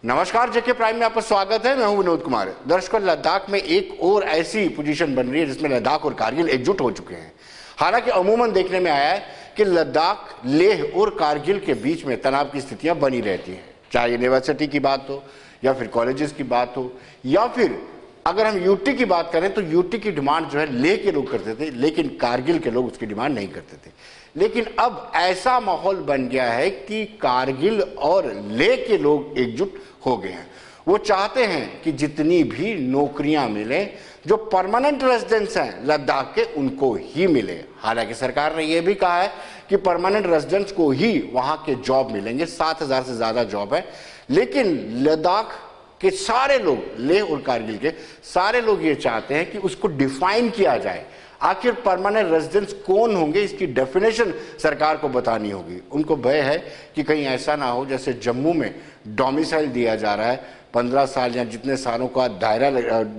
नमस्कार, जेके प्राइम में आपका स्वागत है। मैं हूं विनोद कुमार। दर्शकों, लद्दाख में एक और ऐसी पोजीशन बन रही है जिसमें लद्दाख और कारगिल एकजुट हो चुके हैं। हालांकि अमूमन देखने में आया है कि लद्दाख, लेह और कारगिल के बीच में तनाव की स्थितियां बनी रहती हैं, चाहे यूनिवर्सिटी की बात हो या फिर कॉलेजेस की बात हो, या फिर अगर हम यूटी की बात करें तो यूटी की डिमांड जो है लेह के लोग करते थे, लेकिन कारगिल के लोग उसकी डिमांड नहीं करते थे। लेकिन अब ऐसा माहौल बन गया है कि कारगिल और लेह के लोग एकजुट हो गए हैं। वो चाहते हैं कि जितनी भी नौकरियां मिले, जो परमानेंट रेजिडेंट्स हैं लद्दाख के, उनको ही मिले। हालांकि सरकार ने यह भी कहा है कि परमानेंट रेजिडेंट्स को ही वहां के जॉब मिलेंगे, 7,000 से ज्यादा जॉब है। लेकिन लद्दाख के सारे लोग, लेह और कारगिल के सारे लोग ये चाहते हैं कि उसको डिफाइन किया जाए। आखिर परमानेंट रेजिडेंट्स कौन होंगे, इसकी डेफिनेशन सरकार को बतानी होगी। उनको भय है कि कहीं ऐसा ना हो जैसे जम्मू में डोमिसाइल दिया जा रहा है, 15 साल या जितने सालों का दायरा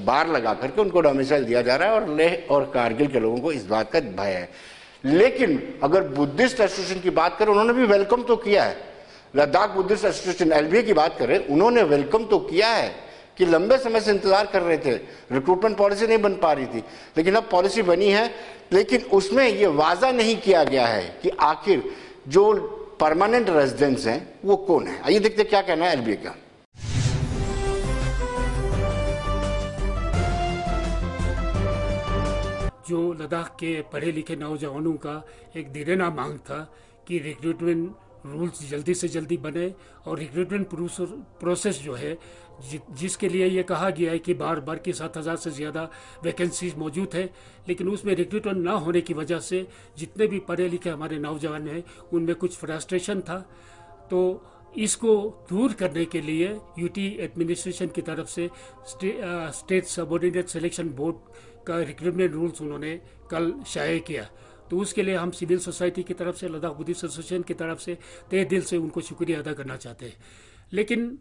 बार लगा करके उनको डोमिसाइल दिया जा रहा है, और लेह और कारगिल के लोगों को इस बात का भय है। लेकिन अगर बुद्धिस्ट एसोसिएशन की बात करें, उन्होंने भी वेलकम तो किया है। लद्दाख बुद्धिस्ट एसोसिएशन एलबीए की बात करें, उन्होंने वेलकम तो किया है कि लंबे समय से इंतजार कर रहे थे, रिक्रूटमेंट पॉलिसी नहीं बन पा रही थी, लेकिन अब पॉलिसी बनी है। लेकिन उसमें यह वाजा नहीं किया गया है कि आखिर जो परमानेंट रेजिडेंट्स हैं वो कौन है। आइए देखते क्या कहना है एलबीए का। जो लद्दाख के पढ़े लिखे नौजवानों का एक दिनना मांग था कि रिक्रूटमेंट रूल्स जल्दी से जल्दी बने, और रिक्रूटमेंट प्रोसेस जो है जिसके लिए ये कहा गया है कि बार बार की 7,000 से ज़्यादा वैकेंसीज मौजूद है, लेकिन उसमें रिक्रूटमेंट ना होने की वजह से जितने भी पढ़े लिखे हमारे नौजवान हैं उनमें कुछ फ्रस्ट्रेशन था। तो इसको दूर करने के लिए यूटी एडमिनिस्ट्रेशन की तरफ से स्टेट सबऑर्डिनेट सिलेक्शन बोर्ड का रिक्रूटमेंट रूल्स उन्होंने कल शाये किया। तो उसके लिए हम सिविल सोसाइटी की तरफ से, लद्दाख बुद्धिस्ट एसोसिएशन की तरफ से तहे दिल से उनको शुक्रिया अदा करना चाहते हैं। लेकिन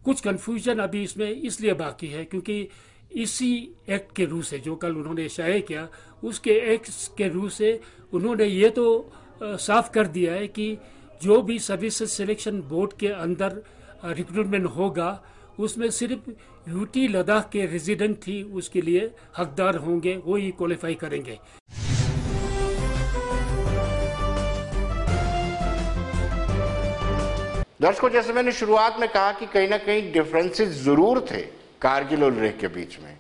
कुछ कन्फ्यूजन अभी इसमें इसलिए बाकी है क्योंकि इसी एक्ट के रूल से, जो कल उन्होंने शाये किया, उसके एक्ट के रूल से उन्होंने ये तो साफ कर दिया है कि जो भी सर्विसेज सिलेक्शन बोर्ड के अंदर रिक्रूटमेंट होगा उसमें सिर्फ यूटी लद्दाख के रेजिडेंट ही उसके लिए हकदार होंगे, वो ही क्वालिफाई करेंगे। दर्शकों, जैसे मैंने शुरुआत में कहा कि कहीं ना कहीं डिफरेंसेस जरूर थे कारगिल और लेह के बीच में,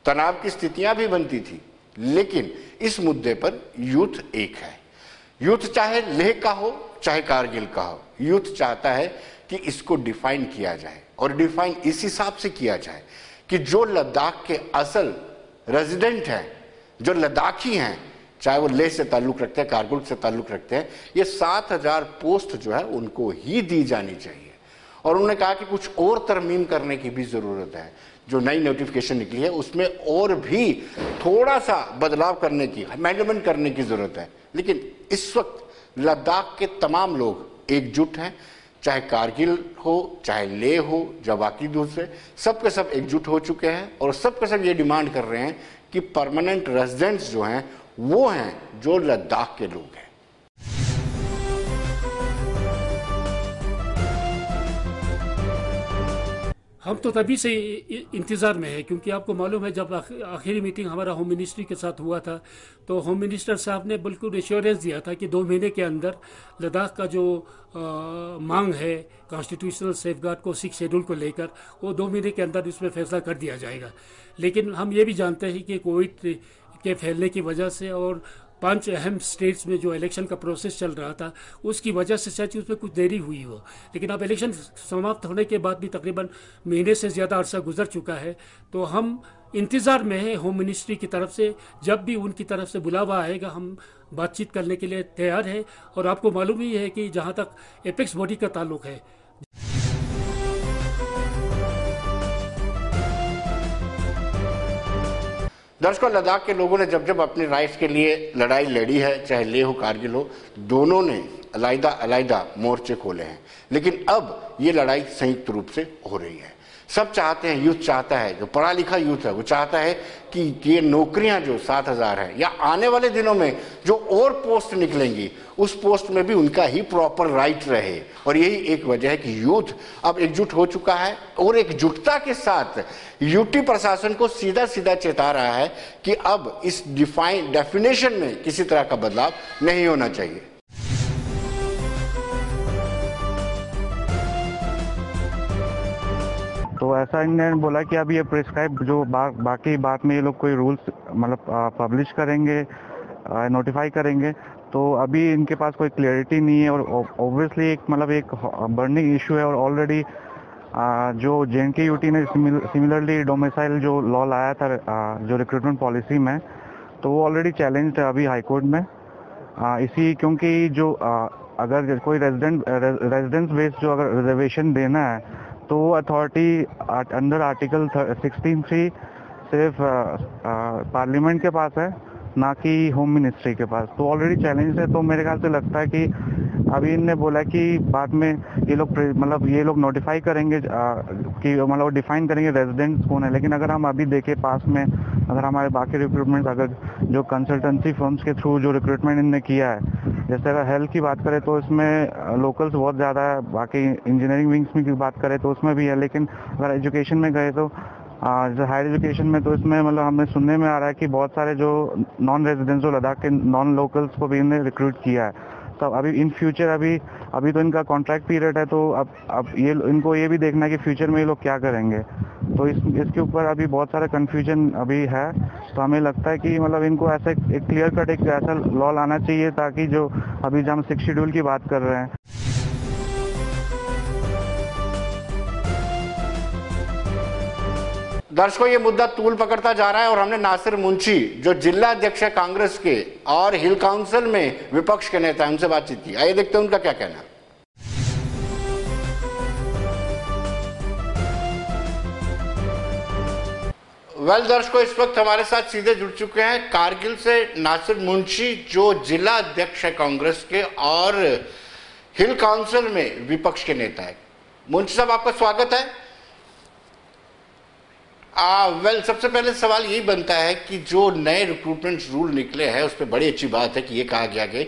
तनाव की स्थितियां भी बनती थी, लेकिन इस मुद्दे पर यूथ एक है। यूथ चाहे लेह का हो चाहे कारगिल का हो, यूथ चाहता है कि इसको डिफाइन किया जाए, और डिफाइन इस हिसाब से किया जाए कि जो लद्दाख के असल रेजिडेंट हैं, जो लद्दाखी हैं, चाहे वो लेह से ताल्लुक रखते हैं, कारगिल से ताल्लुक रखते हैं, ये 7,000 पोस्ट जो है उनको ही दी जानी चाहिए। और उन्होंने कहा कि कुछ और तरमीम करने की भी जरूरत है। जो नई नोटिफिकेशन निकली है उसमें और भी थोड़ा सा बदलाव करने की, अमेंडमेंट करने की जरूरत है। लेकिन इस वक्त लद्दाख के तमाम लोग एकजुट हैं, चाहे कारगिल हो चाहे लेह हो, या बाकी दूसरे, सब के सब एकजुट हो चुके हैं, और सब के सब ये डिमांड कर रहे हैं कि परमानेंट रेजिडेंट्स जो हैं वो हैं जो लद्दाख के लोग हैं। हम तो तभी से इंतज़ार में है, क्योंकि आपको मालूम है जब आखिरी मीटिंग हमारा होम मिनिस्ट्री के साथ हुआ था तो होम मिनिस्टर साहब ने बिल्कुल एश्योरेंस दिया था कि 2 महीने के अंदर लद्दाख का जो मांग है कॉन्स्टिट्यूशनल सेफगार्ड को, 6 शेड्यूल को लेकर, वो 2 महीने के अंदर इसमें फैसला कर दिया जाएगा। लेकिन हम ये भी जानते हैं कि कोविड के फैलने की वजह से और 5 अहम स्टेट्स में जो इलेक्शन का प्रोसेस चल रहा था उसकी वजह से शायद उसमें कुछ देरी हुई हो। लेकिन अब इलेक्शन समाप्त होने के बाद भी तकरीबन महीने से ज़्यादा अरसा गुजर चुका है, तो हम इंतज़ार में है होम मिनिस्ट्री की तरफ से। जब भी उनकी तरफ से बुलावा आएगा हम बातचीत करने के लिए तैयार है। और आपको मालूम ही है कि जहाँ तक एपेक्स बॉडी का ताल्लुक है, दर्शकों, लद्दाख के लोगों ने जब जब अपने राइट्स के लिए लड़ाई लड़ी है, चाहे लेह हो कारगिल हो, दोनों ने अलग-अलग मोर्चे खोले हैं। लेकिन अब ये लड़ाई संयुक्त रूप से हो रही है। सब चाहते हैं, यूथ चाहता है, जो पढ़ा लिखा यूथ है वो चाहता है कि ये नौकरियां जो 7,000 है या आने वाले दिनों में जो और पोस्ट निकलेंगी उस पोस्ट में भी उनका ही प्रॉपर राइट रहे। और यही एक वजह है कि यूथ अब एकजुट हो चुका है और एकजुटता के साथ यूटी प्रशासन को सीधा सीधा चेता रहा है कि अब इस डेफिनेशन में किसी तरह का बदलाव नहीं होना चाहिए। तो ऐसा इन्होंने बोला कि अब ये प्रिस्क्राइब जो बाकी बात में ये लोग कोई रूल्स मतलब पब्लिश करेंगे, नोटिफाई करेंगे, तो अभी इनके पास कोई क्लियरिटी नहीं है। और ऑब्वियसली एक मतलब एक बर्निंग इशू है। और ऑलरेडी जो जेएनके यूटी ने सिमिलरली डोमिसाइल जो लॉ लाया था जो रिक्रूटमेंट पॉलिसी में, तो वो ऑलरेडी चैलेंज्ड है अभी हाई कोर्ट में। इसी क्योंकि जो अगर कोई रेजिडेंस बेस्ड जो अगर रिजर्वेशन देना है तो अथॉरिटी अंडर आर्टिकल 16(3) सिर्फ पार्लियामेंट के पास है, ना कि होम मिनिस्ट्री के पास। तो ऑलरेडी चैलेंज है। तो मेरे ख्याल से लगता है कि अभी इनने बोला कि बाद में ये लोग नोटिफाई करेंगे कि मतलब डिफाइन करेंगे रेजिडेंट्स कौन है। लेकिन अगर हम अभी देखें पास में, अगर हमारे बाकी रिक्रूटमेंट अगर जो कंसल्टेंसी फर्म्स के थ्रू जो रिक्रूटमेंट इनने किया है, जैसे अगर हेल्थ की बात करें तो इसमें लोकल्स बहुत ज़्यादा है, बाकी इंजीनियरिंग विंग्स में की बात करें तो उसमें भी है। लेकिन अगर एजुकेशन में गए तो जो हायर एजुकेशन में, तो इसमें मतलब हमें सुनने में आ रहा है कि बहुत सारे जो नॉन रेजिडेंट्स लद्दाख के नॉन लोकल्स को भी इन्हें रिक्रूट किया है। तो अभी इन फ्यूचर अभी तो इनका कॉन्ट्रैक्ट पीरियड है, तो अब ये इनको ये भी देखना है कि फ्यूचर में ये लोग क्या करेंगे। तो इसके ऊपर अभी बहुत सारा कन्फ्यूजन अभी है। तो हमें लगता है कि मतलब इनको ऐसा एक क्लियर कट एक ऐसा लॉ लाना चाहिए ताकि जो अभी जब हम 6th शेड्यूल की बात कर रहे हैं। दर्शकों, ये मुद्दा तूल पकड़ता जा रहा है और हमने नासिर मुंशी जो जिला अध्यक्ष है कांग्रेस के और हिल काउंसिल में विपक्ष के नेता, उनसे बातचीत की। आइए देखते हैं उनका क्या कहना है। दर्शकों, इस वक्त हमारे साथ सीधे जुड़ चुके हैं कारगिल से नासिर मुंशी जो जिला अध्यक्ष है कांग्रेस के और हिल काउंसिल में विपक्ष के नेता है। मुंशी साहब, आपका स्वागत है। सबसे पहले सवाल यही बनता है कि जो नए रिक्रूटमेंट रूल निकले हैं उस पर बड़ी अच्छी बात है कि ये कहा गया कि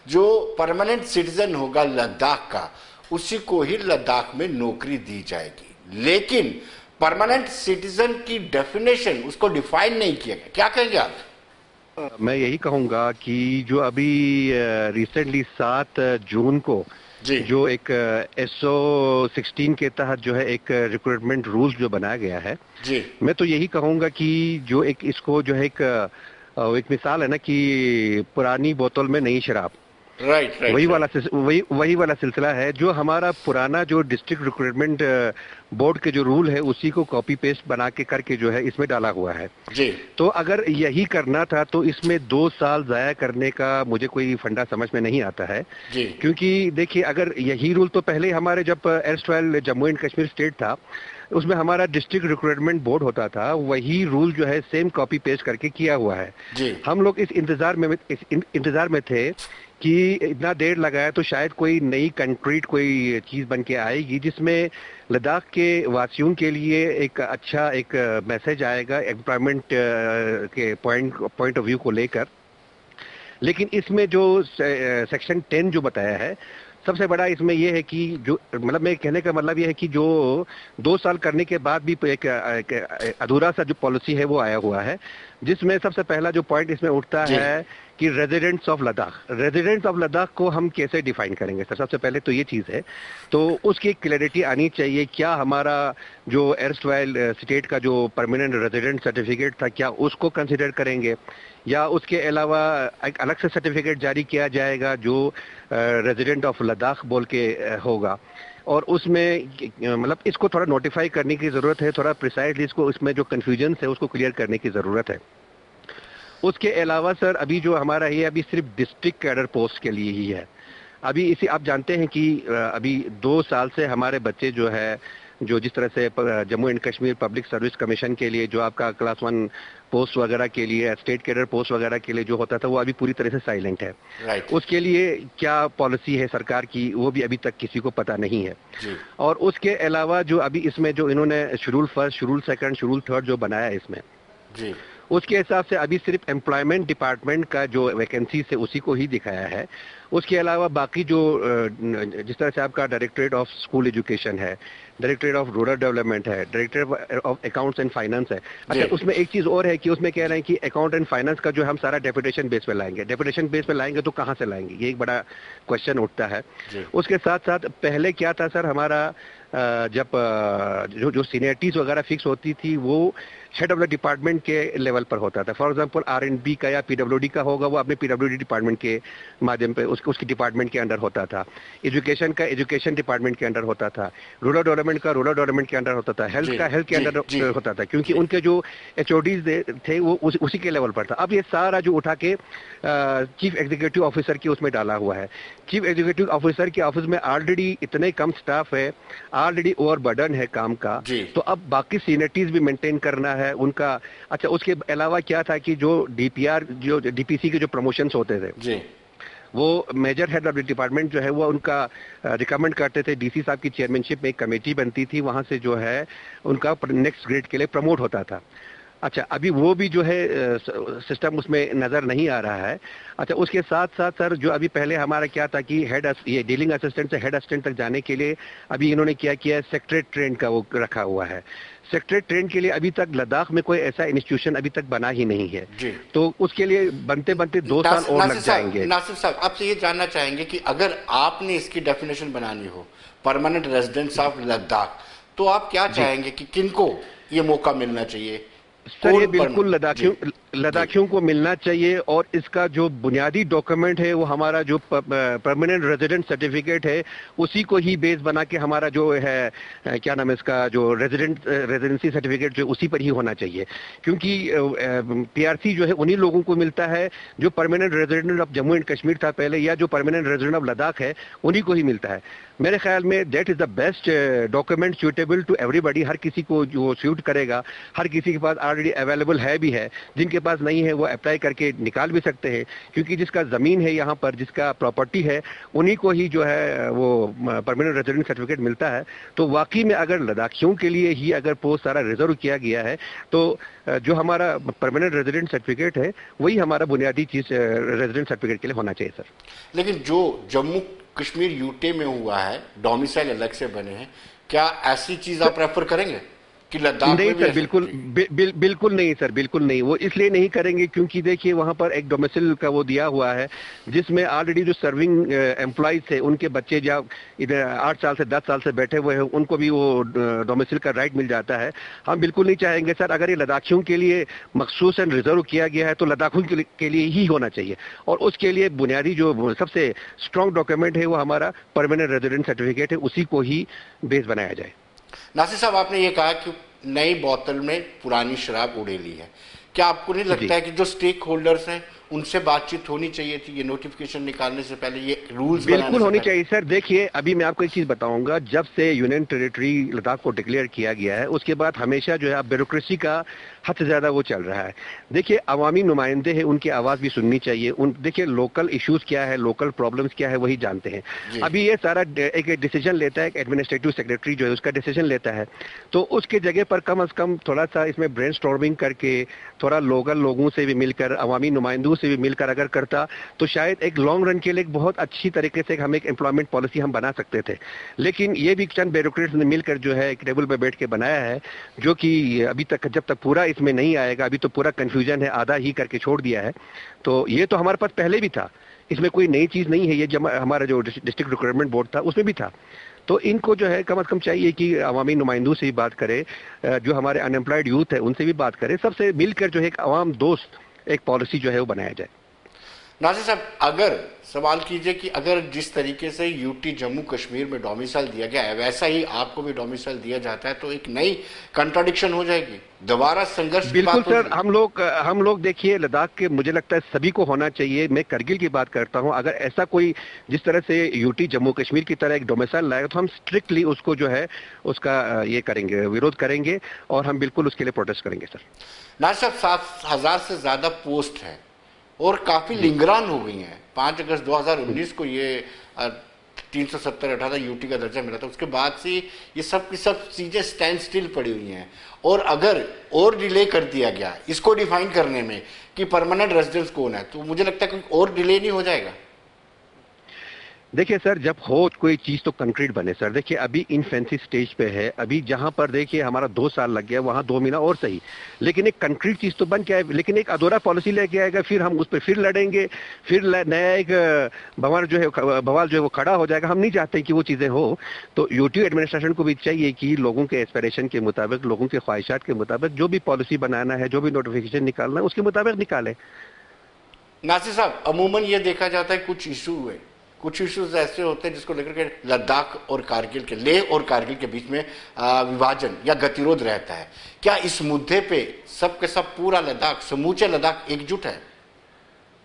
जो परमानेंट सिटीजन होगा लद्दाख का उसी को ही लद्दाख में नौकरी दी जाएगी। लेकिन परमानेंट सिटीजन की डेफिनेशन उसको डिफाइन नहीं किया गया। क्या कहेंगे आप? मैं यही कहूंगा कि जो अभी रिसेंटली 7 जून को जो एक SO 16 के तहत जो है एक रिक्रूटमेंट रूल्स जो बनाया गया है, मैं तो यही कहूंगा कि जो एक इसको जो है एक मिसाल है ना कि पुरानी बोतल में नई शराब, राइट वही वाला सिलसिला है। जो हमारा पुराना जो डिस्ट्रिक्ट रिक्रूटमेंट बोर्ड के जो रूल है उसी को कॉपी पेस्ट बना के करके जो है इसमें डाला हुआ है जी। तो अगर यही करना था तो इसमें 2 साल जाया करने का मुझे कोई फंडा समझ में नहीं आता है जी। क्योंकि देखिए, अगर यही रूल तो पहले हमारे जब एर्स्टवाइल जम्मू एंड कश्मीर स्टेट था उसमें हमारा डिस्ट्रिक्ट रिक्रूटमेंट बोर्ड होता था, वही रूल जो है सेम कॉपी पेस्ट करके किया हुआ है जी। हम लोग इस इंतजार में थे कि इतना देर लगाया तो शायद कोई नई कंक्रीट कोई चीज बन के आएगी जिसमें लद्दाख के वासियों के लिए एक अच्छा एक मैसेज आएगा एम्प्लॉयमेंट के पॉइंट ऑफ व्यू को लेकर। लेकिन इसमें जो सेक्शन 10 जो बताया है, सबसे बड़ा इसमें यह है कि जो मतलब मैं कहने का मतलब यह है कि जो 2 साल करने के बाद भी एक अधूरा सा जो पॉलिसी है वो आया हुआ है, जिसमें सबसे पहला जो पॉइंट इसमें उठता है कि रेजिडेंट्स ऑफ लद्दाख को हम कैसे डिफाइन करेंगे सर। सबसे पहले तो ये चीज़ है, तो उसकी क्लैरिटी आनी चाहिए। क्या हमारा जो एर्स्टवाइल स्टेट का जो परमानेंट रेजिडेंट सर्टिफिकेट था क्या उसको कंसिडर करेंगे या उसके अलावा एक अलग से सर्टिफिकेट जारी किया जाएगा जो रेजिडेंट ऑफ लद्दाख बोल के होगा। और उसमें मतलब इसको थोड़ा नोटिफाई करने की ज़रूरत है, थोड़ा प्रिसाइजली इसको इसमें जो कन्फ्यूजन है उसको क्लियर करने की ज़रूरत है। उसके अलावा सर अभी जो हमारा ये अभी सिर्फ डिस्ट्रिक्ट कैडर पोस्ट के लिए ही है। अभी इसी आप जानते हैं कि अभी 2 साल से हमारे बच्चे जो है जो जिस तरह से Jammu and Kashmir public service commission के लिए जो आपका क्लास 1 पोस्ट वगैरह के लिए, स्टेट कैडर पोस्ट वगैरह के लिए जो होता था, वो अभी पूरी तरह से साइलेंट है। उसके लिए क्या पॉलिसी है सरकार की, वो भी अभी तक किसी को पता नहीं है। और उसके अलावा जो अभी इसमें जो इन्होंने schedule first, schedule second, schedule third जो बनाया है इसमें, उसके हिसाब से अभी सिर्फ एम्प्लॉयमेंट डिपार्टमेंट का जो वैकेंसी से उसी को ही दिखाया है। उसके अलावा बाकी जो जिस तरह से आपका डायरेक्टरेट ऑफ स्कूल एजुकेशन है, डायरेक्टरेट ऑफ रूरल डेवलपमेंट है, directorate of accounts and finance है। अच्छा, उसमें एक चीज और है कि उसमें कह रहे हैं कि अकाउंट एंड फाइनेंस का जो हम सारा डेपुटेशन बेस पे लाएंगे। डेपुटेशन बेस पे लाएंगे तो कहाँ से लाएंगे, ये एक बड़ा क्वेश्चन उठता है। उसके साथ साथ पहले क्या था सर, हमारा जब जो सीनियरिटीज वगैरह फिक्स होती थी वो हेड ऑफ द डिपार्टमेंट के लेवल पर होता था। फॉर एग्जांपल R&B का या PWD का होगा, वो अपने PWD डिपार्टमेंट के माध्यम पे उसकी डिपार्टमेंट के अंडर होता था। एजुकेशन का एजुकेशन डिपार्टमेंट के अंडर होता था, रूरल डेवलपमेंट का रूरल डेवलपमेंट के अंडर होता था, हेल्थ का हेल्थ के अंडर होता था, क्योंकि उनके जो HODs थे वो उसी के लेवल पर था। अब ये सारा जो उठा के चीफ एग्जीक्यूटिव ऑफिसर की उसमें डाला हुआ है। चीफ एग्जीक्यूटिव ऑफिसर के ऑफिस में ऑलरेडी इतने कम स्टाफ है, ऑलरेडी ओवरबर्डन है काम का, तो अब बाकी सीनियरिटीज भी मेंटेन करना है उनका। अच्छा, उसके अलावा क्या था कि जो DPR जो DPC के जो प्रमोशंस होते थे वो major head of the department जो है वो उनका रिकमेंड करते थे। DC साहब की चेयरमैनशिप में एक कमेटी बनती थी, वहां से जो है उनका नेक्स्ट ग्रेड के लिए प्रमोट होता था। अच्छा, अभी वो भी जो है सिस्टम उसमें नजर नहीं आ रहा है। अच्छा, उसके साथ साथ सर जो अभी पहले हमारा क्या था कि ये डीलिंग असिस्टेंट से हेड असिस्टेंट तक जाने के लिए अभी इन्होंने क्या किया है, सेक्रेटरी ट्रेन का वो रखा हुआ है। सेक्रेटरी ट्रेन के लिए अभी तक लद्दाख में कोई ऐसा इंस्टीट्यूशन अभी तक बना ही नहीं है, तो उसके लिए बनते बनते 2 साल और लग जाएंगे। नासिर साहब, आपसे ये जानना चाहेंगे कि अगर आपने इसकी डेफिनेशन बनानी हो परमानेंट रेजिडेंट्स ऑफ लद्दाख, तो आप क्या चाहेंगे कि किनको ये मौका मिलना चाहिए? सर, ये बिल्कुल लद्दाखियों को मिलना चाहिए, और इसका जो बुनियादी डॉक्यूमेंट है वो हमारा जो परमानेंट रेजिडेंट सर्टिफिकेट है उसी को ही बेस बना के हमारा जो है क्या नाम है इसका, जो रेजिडेंसी सर्टिफिकेट जो उसी पर ही होना चाहिए। क्योंकि PRC जो है उन्हीं लोगों को मिलता है जो permanent resident of Jammu and Kashmir था पहले, या जो परमानेंट रेजिडेंट ऑफ लद्दाख है उन्हीं को ही मिलता है। मेरे ख्याल में that is the best document suitable to everybody, हर किसी को जो सूट करेगा, हर किसी के पास ऑलरेडी अवेलेबल है भी है, जिनके पास नहीं है वो अप्लाई करके निकाल भी सकते हैं। क्योंकि जिसका जमीन है यहाँ पर, जिसका प्रॉपर्टी है, उन्हीं को ही जो है वो परमानेंट रेजिडेंट सर्टिफिकेट मिलता है। तो वाकई में अगर लद्दाखियों के लिए ही अगर पोस्ट सारा रिजर्व किया गया है तो जो हमारा परमानेंट रेजिडेंट सर्टिफिकेट है वही हमारा बुनियादी चीज रेजिडेंट सर्टिफिकेट के लिए होना चाहिए सर। लेकिन जो जम्मू कश्मीर यूटे में हुआ है, डोमिसाइल अलग से बने हैं, क्या ऐसी चीज आप रेफर करेंगे कि लद्दाख नहीं में भी? सर, बिल्कुल नहीं सर, बिल्कुल नहीं। वो इसलिए नहीं करेंगे क्योंकि देखिए वहां पर एक डोमिसाइल का वो दिया हुआ है जिसमें ऑलरेडी जो सर्विंग एम्प्लॉइज थे उनके बच्चे जब 8 साल से 10 साल से बैठे हुए हैं उनको भी वो डोमिसाइल का राइट मिल जाता है। हम बिल्कुल नहीं चाहेंगे सर, अगर ये लद्दाखियों के लिए मखसूस एंड रिजर्व किया गया है तो लद्दाखियों के लिए ही होना चाहिए, और उसके लिए बुनियादी जो सबसे स्ट्रॉन्ग डॉक्यूमेंट है वो हमारा परमानेंट रेजिडेंट सर्टिफिकेट है, उसी को ही बेस बनाया जाए। नासिर साहब, आपने ये कहा कि नई बोतल में पुरानी शराब उड़ेली है, क्या आपको नहीं लगता है कि जो स्टेक होल्डर्स हैं उनसे बातचीत होनी चाहिए थी ये नोटिफिकेशन निकालने से पहले, ये रूल्स बिल्कुल होनी चाहिए सर। देखिए, अभी मैं आपको एक चीज बताऊंगा, जब से यूनियन टेरिटरी लद्दाख को डिक्लेयर किया गया है उसके बाद हमेशा जो है ब्यूरोक्रेसी का हद से ज्यादा वो चल रहा है। देखिए, अवामी नुमाइंदे हैं, उनकी आवाज भी सुननी चाहिए। देखिए, लोकल इश्यूज क्या है, लोकल प्रॉब्लम्स क्या है वही जानते हैं। अभी ये सारा एक डिसीजन लेता है, एक एडमिनिस्ट्रेटिव सेक्रेटरी जो है उसका डिसीजन लेता है, तो उसके जगह पर कम से कम थोड़ा सा इसमें ब्रेनस्टॉर्मिंग करके थोड़ा लोकल लोगों से भी मिलकर, अवामी नुमाइंदों से भी मिलकर अगर करता तो शायद एक लॉन्ग रन के लिए एक बहुत अच्छी तरीके से हम एक एम्प्लॉयमेंट पॉलिसी हम बना सकते थे। लेकिन ये भी चंद ब्यूरोक्रेट्स ने मिलकर जो है एक टेबल पर बैठ के बनाया है, जो कि अभी तक जब तक पूरा इसमें नहीं आएगा, अभी तो पूरा कंफ्यूजन है, आधा ही करके छोड़ दिया है। तो ये तो हमारे पास पहले भी था, इसमें कोई नई चीज नहीं है। ये हमारा जो डिस्ट्रिक्ट रिक्रूटमेंट बोर्ड था उसमें भी था। तो इनको जो है कम से कम चाहिए कि अवामी नुमाइंदों से भी बात करे, जो हमारे अनएम्प्लॉयड यूथ है उनसे भी बात करे, सबसे मिलकर जो है एक अवाम दोस्त एक पॉलिसी जो है वो बनाया जाए। नासिर साहब, अगर सवाल कीजिए कि अगर जिस तरीके से यूटी जम्मू कश्मीर में डोमिसाइल दिया गया है वैसा ही आपको भी डोमिसाइल दिया जाता है तो एक नई कंट्राडिक्शन हो जाएगी, दोबारा संघर्ष की बिल्कुल बात सर, हम लोग देखिए लद्दाख के, मुझे लगता है सभी को होना चाहिए। मैं करगिल की बात करता हूं, अगर ऐसा कोई जिस तरह से यूटी जम्मू कश्मीर की तरह एक डोमिसाइल लाएगा तो हम स्ट्रिक्टली उसको जो है उसका ये करेंगे, विरोध करेंगे और हम बिल्कुल उसके लिए प्रोटेस्ट करेंगे सर। नासिर साहब, 7,000 से ज्यादा पोस्ट है और काफी लिंगरान हो गई हैं। 5 अगस्त 2019 को ये 370 18 यूटी का दर्जा मिला था, उसके बाद से ये सब की सब चीजें स्टैंड स्टिल पड़ी हुई हैं। और अगर और डिले कर दिया गया इसको डिफाइन करने में कि परमानेंट रेजिडेंस कौन है, तो मुझे लगता है कोई और डिले नहीं हो जाएगा। देखिए सर, जब हो कोई चीज तो कंक्रीट बने सर। देखिए अभी इनफेंसी स्टेज पे है, अभी जहां पर देखिए हमारा 2 साल लग गया वहां 2 महीना और सही, लेकिन एक कंक्रीट चीज तो बन के आए, लेकिन एक अधूरा पॉलिसी लेके आएगा, फिर हम उस पर फिर लड़ेंगे, फिर नया एक बवाल जो है वो खड़ा हो जाएगा। हम नहीं चाहते कि वो चीजें हो। तो यूटी एडमिनिस्ट्रेशन को भी चाहिए कि लोगों के एस्पिरेशन के मुताबिक, लोगों के ख्वाहिशात के मुताबिक जो भी पॉलिसी बनाना है, जो भी नोटिफिकेशन निकालना है उसके मुताबिक निकाले। नासिर साहब, अमूमन ये देखा जाता है कुछ इश्यूज ऐसे होते हैं जिसको लेकर के लद्दाख और कारगिल के, लेह और कारगिल के बीच में विभाजन या गतिरोध रहता है। क्या इस मुद्दे पे सब के सब पूरा लद्दाख, समूचे लद्दाख एकजुट है?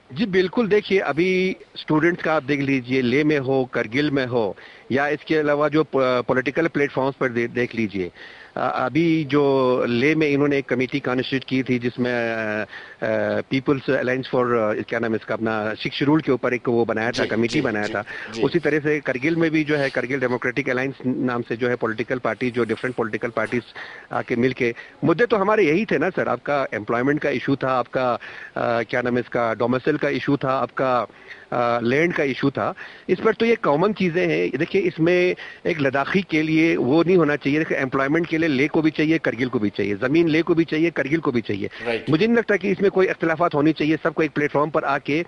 जी बिल्कुल। देखिए अभी स्टूडेंट्स का आप देख लीजिए, लेह में हो, करगिल में हो, या इसके अलावा जो पॉलिटिकल प्लेटफॉर्म्स पर देख लीजिए। अभी जो लेह में इन्होंने एक कमेटी कॉन्स्टिट्यूट की थी जिसमें पीपल्स अलायंस फॉर, क्या नाम है इसका, अपना 6 शेड्यूल के ऊपर एक वो बनाया था, कमेटी बनाया था। उसी तरह से करगिल में भी जो है करगिल डेमोक्रेटिक अलायंस नाम से जो है पॉलिटिकल पार्टी, जो डिफरेंट पॉलिटिकल पार्टीज आके मिलके, मुद्दे तो हमारे यही थे ना सर। आपका एम्प्लॉयमेंट का इशू था, आपका क्या नाम है इसका, डोमिसाइल का इशू था, आपका लैंड का इशू था। इस पर तो ये कॉमन चीजें हैं। देखिए इसमें एक लद्दाखी के लिए वो नहीं होना चाहिए। देखिए एम्प्लॉयमेंट के लिए लेह को भी चाहिए, करगिल को भी चाहिए, जमीन लेह को भी चाहिए, करगिल को भी चाहिए। मुझे नहीं लगता कि इसमें कोई इख्तिलाफात होनी चाहिए। सबको एक प्लेटफॉर्म पर आके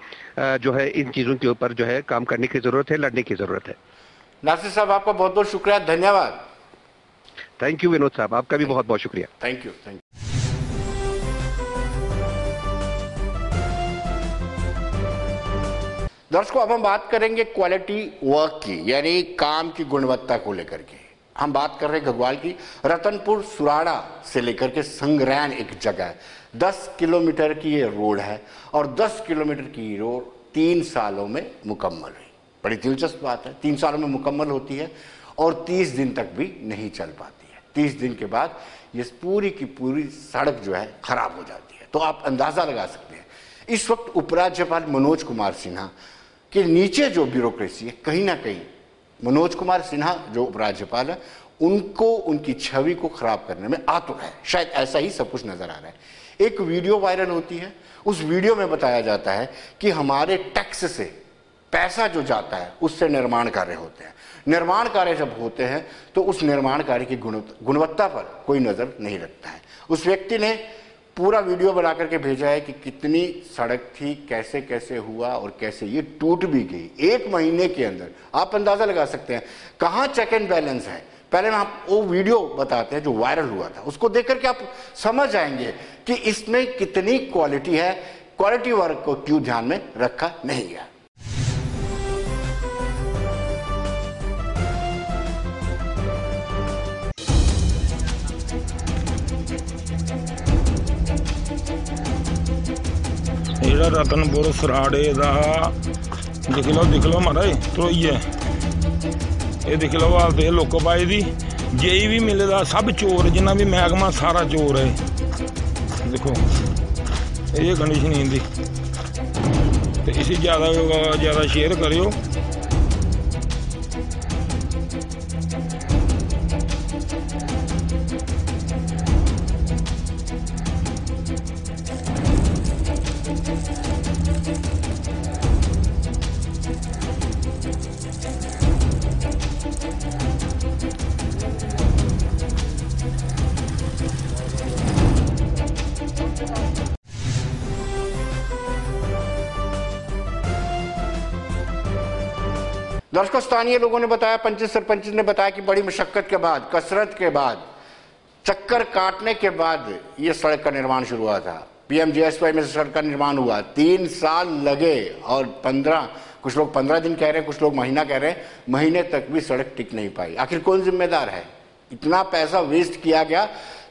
जो है इन चीजों के ऊपर जो है काम करने की जरूरत है, लड़ने की जरूरत है। नासिर साहब, आपका बहुत बहुत शुक्रिया, धन्यवाद। थैंक यू विनोद साहब, आपका भी बहुत बहुत शुक्रिया। Thank you. दर्शकों, अब हम बात करेंगे क्वालिटी वर्क की, यानी काम की गुणवत्ता को लेकर के। हम बात कर रहे हैं गढ़वाल की रतनपुर सुराड़ा से लेकर के संग्रैन एक जगह है। 10 किलोमीटर की ये रोड है और 10 किलोमीटर की रोड 3 सालों में मुकम्मल हुई। बड़ी दिलचस्प बात है, 3 सालों में मुकम्मल होती है और 30 दिन तक भी नहीं चल पाती है। 30 दिन के बाद ये पूरी की पूरी सड़क जो है खराब हो जाती है। तो आप अंदाजा लगा सकते हैं इस वक्त उपराज्यपाल मनोज कुमार सिन्हा के नीचे जो ब्यूरोक्रेसी है, कहीं ना कहीं मनोज कुमार सिन्हा जो उपराज्यपाल है उनको, उनकी छवि को खराब करने में आतुर है। शायद ऐसा ही सब कुछ नजर आ रहा है। एक वीडियो वायरल होती है, उस वीडियो में बताया जाता है कि हमारे टैक्स से पैसा जो जाता है उससे निर्माण कार्य होते हैं। निर्माण कार्य जब होते हैं तो उस निर्माण कार्य की गुणवत्ता पर कोई नजर नहीं रखता है। उस व्यक्ति ने पूरा वीडियो बना करके भेजा है कि कितनी सड़क थी, कैसे कैसे हुआ और कैसे ये टूट भी गई 1 महीने के अंदर। आप अंदाजा लगा सकते हैं कहां चेक एंड बैलेंस है। पहले मैं आप वो वीडियो बताते हैं जो वायरल हुआ था, उसको देख करके आप समझ जाएंगे कि इसमें कितनी क्वालिटी है। क्वालिटी वर्क को क्यों ध्यान में रखा नहीं गया। रतनपुर सराड़े का दिख लो महाराज त्रोइये, ये दिख लो हालत है लोको पाई दी। जेई भी मिलता सब चोर, जिन्ना भी महकमा सारा चोर है। देखो ये कंडीशन इनकी, तो इसी ज़्यादा शेयर करियो। दर्शकों, स्थानीय लोगों ने बताया, पंच सरपंच ने बताया कि बड़ी मशक्कत के बाद, कसरत के बाद, चक्कर काटने के बाद ये सड़क का निर्माण शुरू हुआ था। PMGSY में सड़क का निर्माण हुआ, 3 साल लगे और 15, कुछ लोग 15 दिन कह रहे हैं, कुछ लोग महीना कह रहे हैं, महीने तक भी सड़क टिक नहीं पाई। आखिर कौन जिम्मेदार है? इतना पैसा वेस्ट किया गया,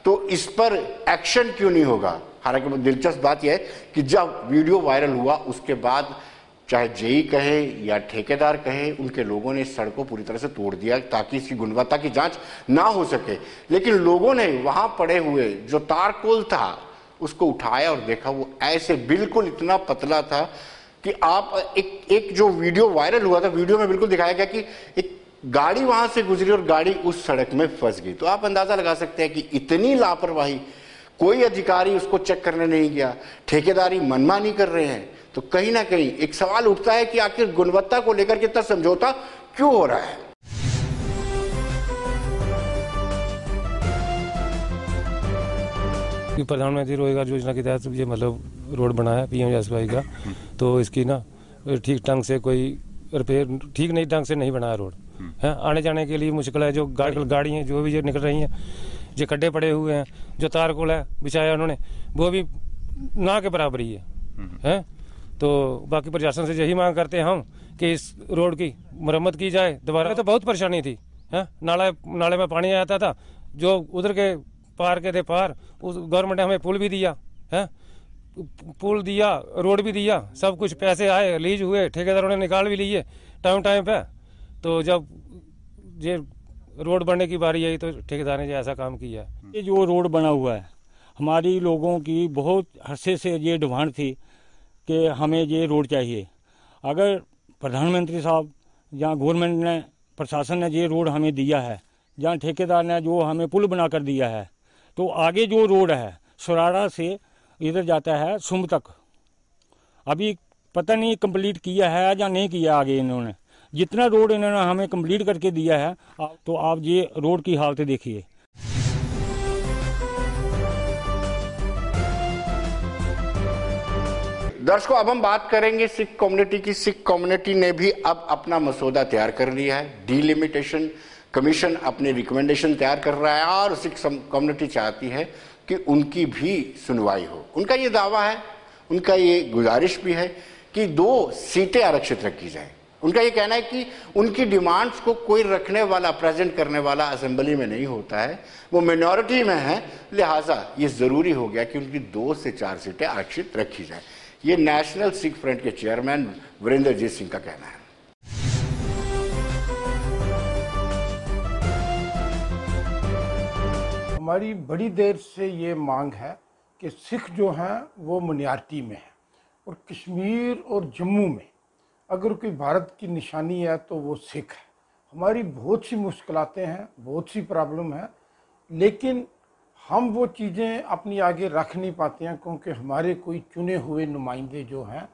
तो इस पर एक्शन क्यों नहीं होगा? हालांकि दिलचस्प बात यह है कि जब वीडियो वायरल हुआ उसके बाद चाहे जेई कहे या ठेकेदार कहे, उनके लोगों ने सड़कों पूरी तरह से तोड़ दिया ताकि इसकी गुणवत्ता की जांच ना हो सके। लेकिन लोगों ने वहां पड़े हुए जो तारकोल था उसको उठाया और देखा, वो ऐसे बिल्कुल इतना पतला था कि आप एक जो वीडियो वायरल हुआ था, वीडियो में बिल्कुल दिखाया गया कि एक गाड़ी वहां से गुजरी और गाड़ी उस सड़क में फंस गई। तो आप अंदाजा लगा सकते हैं कि इतनी लापरवाही, कोई अधिकारी उसको चेक करने नहीं गया, ठेकेदारी मनमानी कर रहे हैं। तो कहीं ना कहीं एक सवाल उठता है कि आखिर गुणवत्ता को लेकर के इतना समझौता क्यों हो रहा है? प्रधानमंत्री रोजगार योजना के तहत ये मतलब रोड बना है PMGSY का, तो इसकी ना ठीक ढंग से कोई रिपेयर ठीक नहीं ढंग से नहीं बनाया रोड है। आने जाने के लिए मुश्किल है। जो गाड़ी हैं जो भी जो निकल रही हैं, जो खड्डे पड़े हुए हैं, जो तारकोल है बिछाया उन्होंने, वो भी ना के बराबर ही है। तो बाकी प्रशासन से यही मांग करते हैं हम कि इस रोड की मरम्मत की जाए दोबारा। तो बहुत परेशानी थी है, नाले में पानी आता था, जो उधर के पार के थे पार, उस गवर्नमेंट ने हमें पुल भी दिया है, पुल दिया, रोड भी दिया, सब कुछ पैसे आए, रिलीज हुए, ठेकेदारों ने निकाल भी लिए टाइम पे। तो जब ये रोड बनने की बारी आई तो ठेकेदार ने ऐसा काम किया। ये जो रोड बना हुआ है, हमारी लोगों की बहुत अरसे से ये डिमांड थी कि हमें ये रोड चाहिए। अगर प्रधानमंत्री साहब या गवर्नमेंट ने, प्रशासन ने ये रोड हमें दिया है, जहाँ ठेकेदार ने जो हमें पुल बना कर दिया है, तो आगे जो रोड है सुराड़ा से इधर जाता है सुम तक, अभी पता नहीं कंप्लीट किया है या नहीं किया। आगे इन्होंने जितना रोड इन्होंने हमें कंप्लीट करके दिया है, तो आप ये रोड की हालत देखिए। दर्शकों, अब हम बात करेंगे सिख कम्युनिटी की। सिख कम्युनिटी ने भी अब अपना मसौदा तैयार कर लिया है। डिलिमिटेशन कमीशन अपने रिकमेंडेशन तैयार कर रहा है और सिख कम्युनिटी चाहती है कि उनकी भी सुनवाई हो। उनका ये दावा है, उनका ये गुजारिश भी है कि 2 सीटें आरक्षित रखी जाए। उनका ये कहना है कि उनकी डिमांड्स को कोई रखने वाला, प्रेजेंट करने वाला असेंबली में नहीं होता है, वो मिनॉरिटी में है, लिहाजा ये जरूरी हो गया कि उनकी 2 से 4 सीटें आरक्षित रखी जाए। ये नेशनल सिख फ्रंट के चेयरमैन वीरेंद्रजीत सिंह का कहना है। हमारी बड़ी देर से ये मांग है कि सिख जो हैं वो मिनॉरिटी में है, और कश्मीर और जम्मू में अगर कोई भारत की निशानी है तो वो सिख है। हमारी बहुत सी मुश्किलातें हैं, बहुत सी प्रॉब्लम है, लेकिन हम वो चीज़ें अपनी आगे रख नहीं पाते हैं क्योंकि हमारे कोई चुने हुए नुमाइंदे जो हैं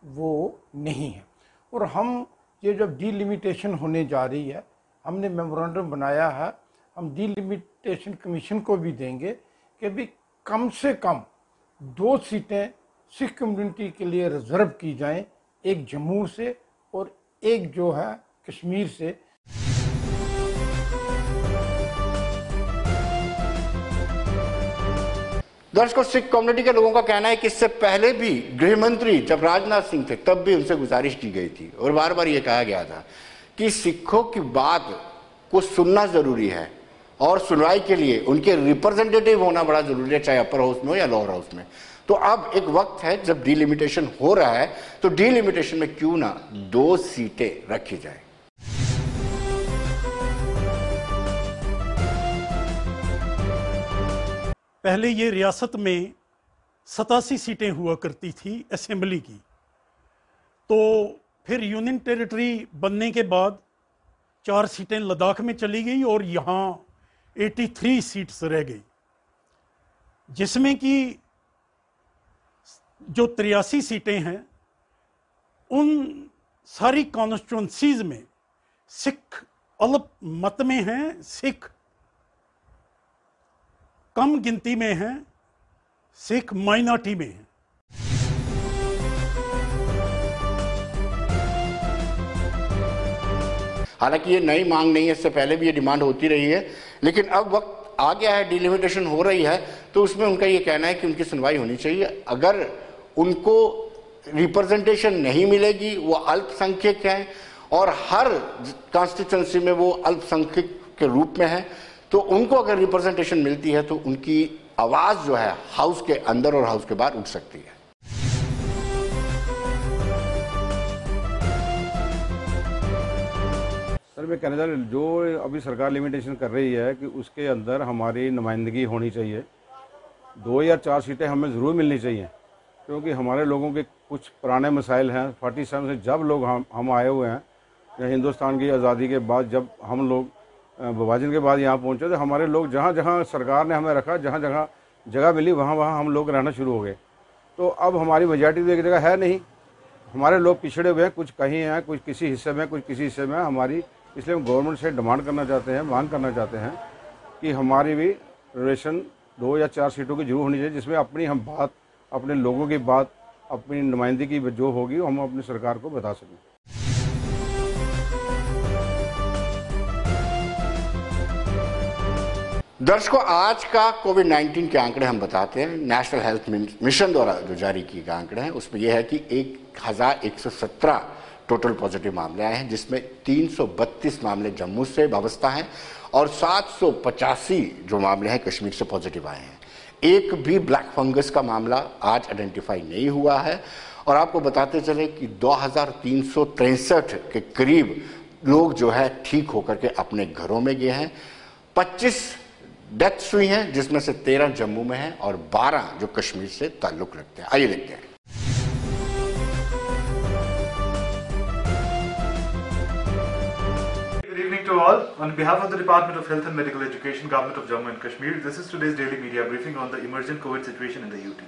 वो नहीं हैं। और हम ये जब डिलिमिटेशन होने जा रही है, हमने मेमोरेंडम बनाया है, हम डिलिमिटेशन कमीशन को भी देंगे कि भी कम से कम 2 सीटें सिख कम्युनिटी के लिए रिजर्व की जाएं, एक जम्मू से और एक जो है कश्मीर से। दर्शकों, सिख कम्युनिटी के लोगों का कहना है कि इससे पहले भी गृह मंत्री जब राजनाथ सिंह थे तब भी उनसे गुजारिश की गई थी और बार बार ये कहा गया था कि सिखों की बात को सुनना जरूरी है और सुनवाई के लिए उनके रिप्रेजेंटेटिव होना बड़ा जरूरी है, चाहे अपर हाउस में हो या लोअर हाउस में। तो अब एक वक्त है जब डिलिमिटेशन हो रहा है, तो डिलिमिटेशन में क्यों ना 2 सीटें रखी जाए। पहले ये रियासत में 87 सीटें हुआ करती थी असेंबली की, तो फिर यूनियन टेरिटरी बनने के बाद 4 सीटें लद्दाख में चली गई और यहाँ 83 सीट्स रह गई, जिसमें कि जो 83 सीटें हैं उन सारी कॉन्स्टिट्यूंसीज में सिख अल्प मत में हैं, सिख कम गिनती में हैं, सिख माइनॉरिटी में हैं। हालांकि ये नई मांग नहीं है, इससे पहले भी ये डिमांड होती रही है, लेकिन अब वक्त आ गया है, डिलिमिटेशन हो रही है, तो उसमें उनका ये कहना है कि उनकी सुनवाई होनी चाहिए। अगर उनको रिप्रेजेंटेशन नहीं मिलेगी, वो अल्पसंख्यक हैं और हर कॉन्स्टिट्यूंसी में वो अल्पसंख्यक के रूप में है, तो उनको अगर रिप्रेजेंटेशन मिलती है तो उनकी आवाज जो है हाउस के अंदर और हाउस के बाहर उठ सकती है। सर मैं कहना चाह रहा हूँ, जो अभी सरकार लिमिटेशन कर रही है कि उसके अंदर हमारी नुमाइंदगी होनी चाहिए। 2 या 4 सीटें हमें ज़रूर मिलनी चाहिए, क्योंकि हमारे लोगों के कुछ पुराने मसाइल हैं। 47 से जब लोग हम आए हुए हैं, या हिंदुस्तान की आज़ादी के बाद जब हम लोग विभाजन के बाद यहाँ पहुँचे, तो हमारे लोग जहाँ जहाँ सरकार ने हमें रखा, जहाँ जहाँ जगह मिली वहाँ हम लोग रहना शुरू हो गए। तो अब हमारी मेजॉरिटी तो एक जगह है नहीं, हमारे लोग पिछड़े हुए हैं, कुछ कहीं हैं, कुछ किसी हिस्से में, कुछ किसी हिस्से में हमारी। इसलिए हम गवर्नमेंट से डिमांड करना चाहते हैं, मांग करना चाहते हैं कि हमारी भी रिजर्वेशन 2 या 4 सीटों की जरूर होनी चाहिए, जिसमें अपनी हम बात, अपने लोगों की बात, अपनी नुमाइंदगी जो होगी हम अपनी सरकार को बता सकें। दर्शकों, आज का कोविड-19 के आंकड़े हम बताते हैं। नेशनल हेल्थ मिशन द्वारा जो जारी किए गए आंकड़े हैं उसमें यह है कि 1117 टोटल पॉजिटिव मामले आए हैं, जिसमें 332 मामले जम्मू से वाबस्ता हैं और 785 जो मामले हैं कश्मीर से पॉजिटिव आए हैं। एक भी ब्लैक फंगस का मामला आज आइडेंटिफाई नहीं हुआ है। और आपको बताते चले कि 2363 के करीब लोग जो है ठीक होकर के अपने घरों में गए हैं। 25 डेथ्स हुई हैं, जिसमें से 13 जम्मू में हैं और 12 जो कश्मीर से ताल्लुक रखते हैं। आइए देखते हैं। Good evening to all. On behalf of the Department of Health and Medical Education, Government of Jammu and Kashmir, this is today's daily media briefing on the emergent COVID situation in the UT.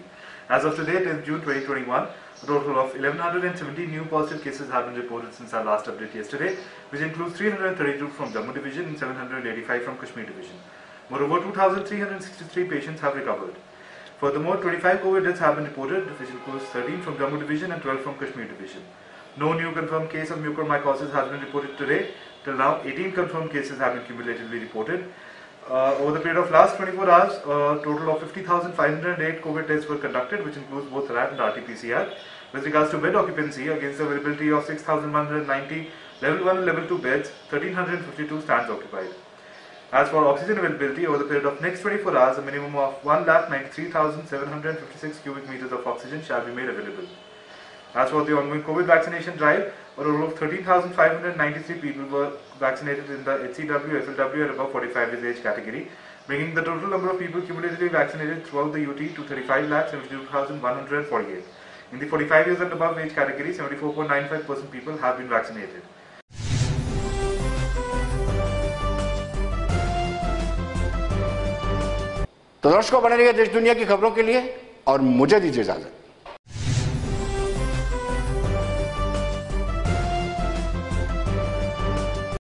As of today, till June 2021, a total of 1170 new positive cases have been reported since our last update yesterday, which includes 332 from Jammu Division and 785 from Kashmir Division. Moreover, 2,363 patients have recovered. Furthermore, 25 COVID deaths have been reported, which includes 13 from Jammu Division and 12 from Kashmir Division. No new confirmed case of mucormycosis has been reported today. Till now, 18 confirmed cases have been cumulatively reported. Over the period of last 24 hours, a total of 50,508 COVID tests were conducted, which includes both RAT and RT-PCR. With regards to bed occupancy, against the availability of 6,190 level 1 and level 2 beds, 1,352 stands occupied. As for oxygen availability, over the period of next 24 hours, a minimum of 1,93,756 cubic meters of oxygen shall be made available. As for the ongoing COVID vaccination drive, a total of 13,593 people were vaccinated in the HCW, FLW and above 45 years age category, bringing the total number of people cumulatively vaccinated throughout the UT to 35,72,148. In the 45 years and above age category, 74.95% people have been vaccinated. तो दर्शकों, बने रहिए देश दुनिया की खबरों के लिए और मुझे दीजिए इजाजत।